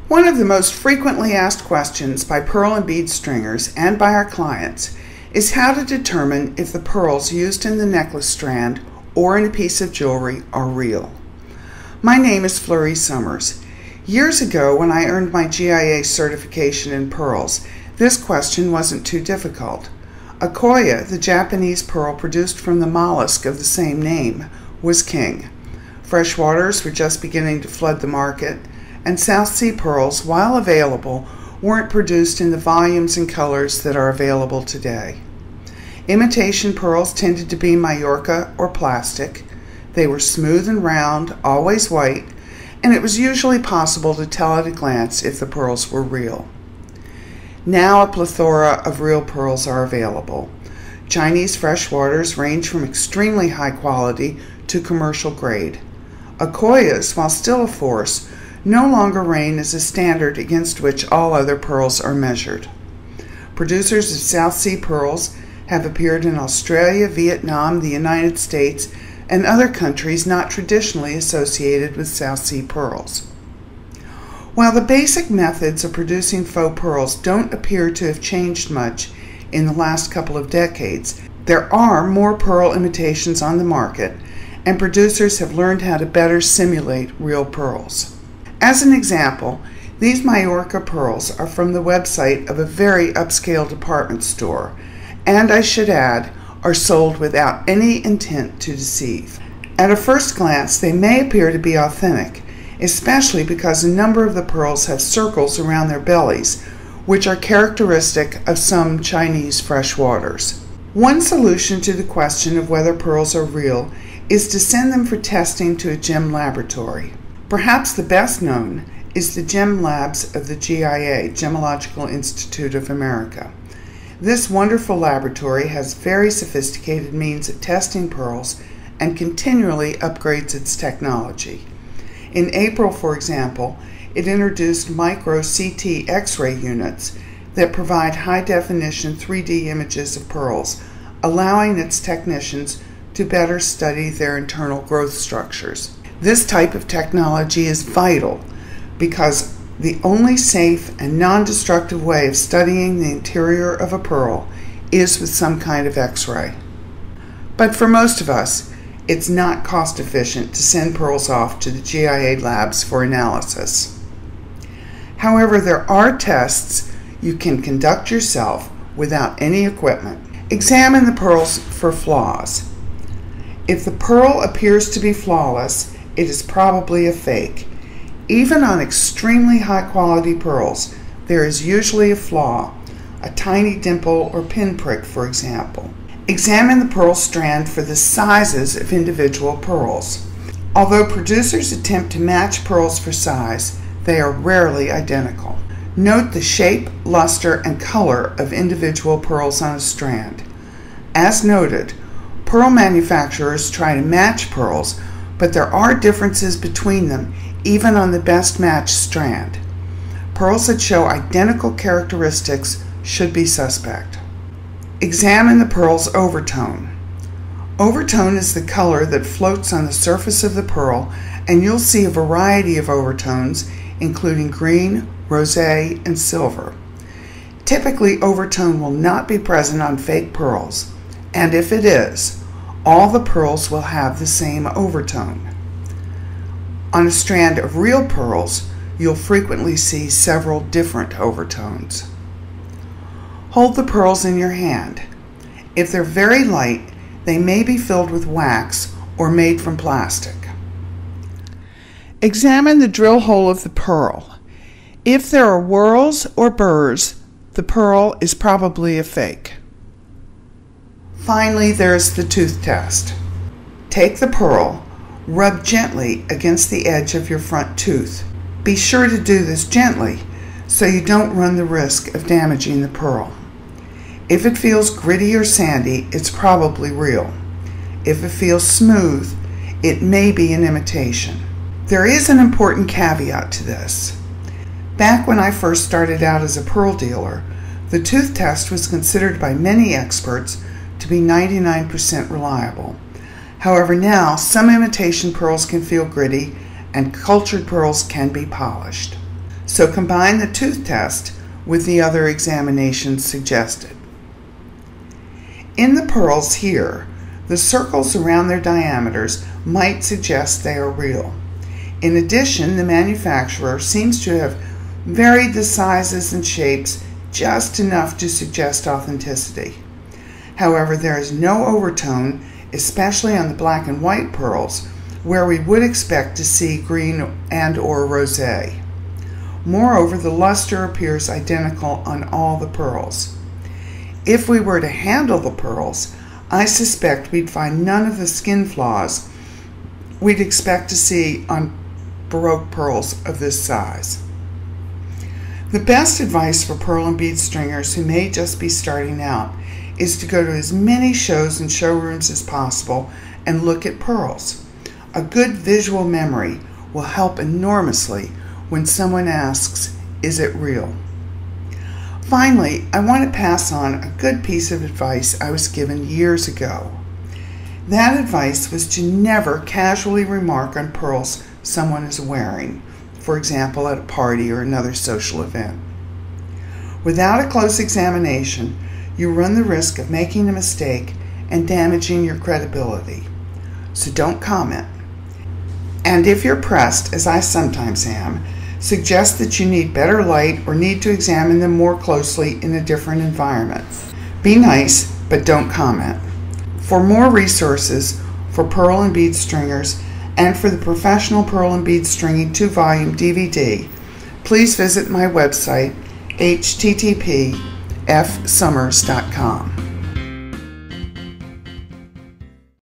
One of the most frequently asked questions by pearl and bead stringers and by our clients is how to determine if the pearls used in the necklace strand or in a piece of jewelry are real. My name is Fleury Summers. Years ago, when I earned my GIA certification in pearls, this question wasn't too difficult. Akoya, the Japanese pearl produced from the mollusk of the same name, was king. Fresh waters were just beginning to flood the market, and South Sea pearls, while available, weren't produced in the volumes and colors that are available today. Imitation pearls tended to be Majorca or plastic. They were smooth and round, always white, and it was usually possible to tell at a glance if the pearls were real. Now a plethora of real pearls are available. Chinese freshwaters range from extremely high quality to commercial grade. Akoyas, while still a force, no longer reign as a standard against which all other pearls are measured. Producers of South Sea pearls have appeared in Australia, Vietnam, the United States, and other countries not traditionally associated with South Sea pearls. While the basic methods of producing faux pearls don't appear to have changed much in the last couple of decades, there are more pearl imitations on the market, and producers have learned how to better simulate real pearls. As an example, these Majorca pearls are from the website of a very upscale department store, and I should add, are sold without any intent to deceive. At a first glance, they may appear to be authentic, especially because a number of the pearls have circles around their bellies, which are characteristic of some Chinese freshwaters. One solution to the question of whether pearls are real is to send them for testing to a gem laboratory. Perhaps the best known is the Gem Labs of the GIA, Gemological Institute of America. This wonderful laboratory has very sophisticated means of testing pearls and continually upgrades its technology. In April, for example, it introduced micro CT X-ray units that provide high-definition 3D images of pearls, allowing its technicians to better study their internal growth structures. This type of technology is vital because the only safe and non-destructive way of studying the interior of a pearl is with some kind of X-ray. But for most of us, it's not cost efficient to send pearls off to the GIA labs for analysis. However, there are tests you can conduct yourself without any equipment. Examine the pearls for flaws. If the pearl appears to be flawless, it is probably a fake. Even on extremely high-quality pearls, there is usually a flaw, a tiny dimple or pinprick, for example. Examine the pearl strand for the sizes of individual pearls. Although producers attempt to match pearls for size, they are rarely identical. Note the shape, luster, and color of individual pearls on a strand. As noted, pearl manufacturers try to match pearls, but there are differences between them even on the best matched strand. Pearls that show identical characteristics should be suspect. Examine the pearl's overtone. Overtone is the color that floats on the surface of the pearl, and you'll see a variety of overtones, including green, rosé, and silver. Typically, overtone will not be present on fake pearls, and if it is, all the pearls will have the same overtone. On a strand of real pearls, you'll frequently see several different overtones. Hold the pearls in your hand. If they're very light, they may be filled with wax or made from plastic. Examine the drill hole of the pearl. If there are whorls or burrs, the pearl is probably a fake. Finally, there's the tooth test. Take the pearl, rub gently against the edge of your front tooth. Be sure to do this gently so you don't run the risk of damaging the pearl. If it feels gritty or sandy, it's probably real. If it feels smooth, it may be an imitation. There is an important caveat to this. Back when I first started out as a pearl dealer, the tooth test was considered by many experts to be 99% reliable. However, now some imitation pearls can feel gritty and cultured pearls can be polished. So combine the tooth test with the other examinations suggested. In the pearls here, the circles around their diameters might suggest they are real. In addition, the manufacturer seems to have varied the sizes and shapes just enough to suggest authenticity. However, there is no overtone, especially on the black and white pearls, where we would expect to see green and or rosé. Moreover, the luster appears identical on all the pearls. If we were to handle the pearls, I suspect we'd find none of the skin flaws we'd expect to see on Baroque pearls of this size. The best advice for pearl and bead stringers who may just be starting out is to go to as many shows and showrooms as possible and look at pearls. A good visual memory will help enormously when someone asks, "Is it real?" Finally, I want to pass on a good piece of advice I was given years ago. That advice was to never casually remark on pearls someone is wearing, for example at a party or another social event. Without a close examination, you run the risk of making a mistake and damaging your credibility. So don't comment. And if you're pressed, as I sometimes am, suggest that you need better light or need to examine them more closely in a different environment. Be nice, but don't comment. For more resources for pearl and bead stringers and for the Professional Pearl and Bead Stringing 2-volume DVD, please visit my website http://fsummers.com.